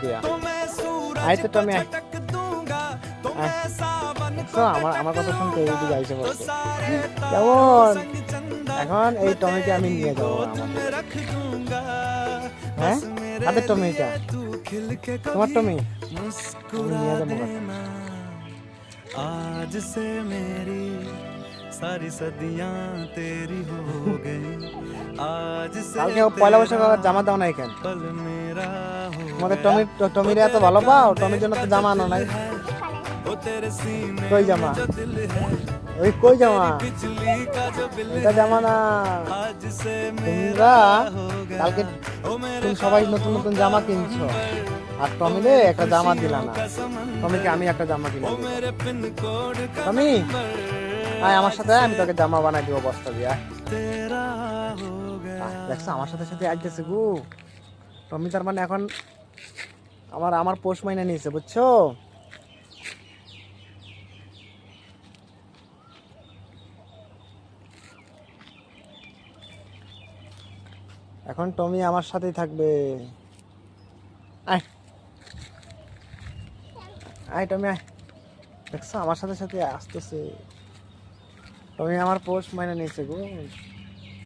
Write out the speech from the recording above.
দিয়া আই তো টমি আমার কথা শুনতে এইদিকে আইসে বলছে কেমন এখন এই টমিকে আমি নিয়ে যাবো হ্যাঁ কাদের টমি এটা তোমার টমি আমি নিয়ে যাবো आज से मेरी सारी सदियां तेरी हो गई आज से কালকে পয়লা বৈশাখ জামা দাও না এখানে पल मेरा हो তোমাদের টমিরে এত ভালো পাও টমির জন্য তো জামা আনো নাই वो तेरे सीने কই জামা जो दिल है ওই কই জামা बिजली का जो बिल এটা জামা না आज से তোমরা हो गया কালকে তুমি সবাই নতুন নতুন জামা কিনছো আর টমিরে একটা জামা দিলা না টমিকে আমি একটা জামা কিনে দেব मेरे पिन कोड का টমি আয় আমার সাথে আমি তোকে জামা বানাই দিব বস্তা দিয়া तेरा हो गया দেখছো আমার সাথে সাথে আসতেছে গো টমি তার মানে এখন আমার পোষ মাইনা নিয়েছে বুঝছো এখন টমি আমার সাথেই থাকবে আয় আয় টমি আয় দেখছো আমার সাথে সাথে আসতেছে টমি আমার পোষ মাইনা নিয়েছে গো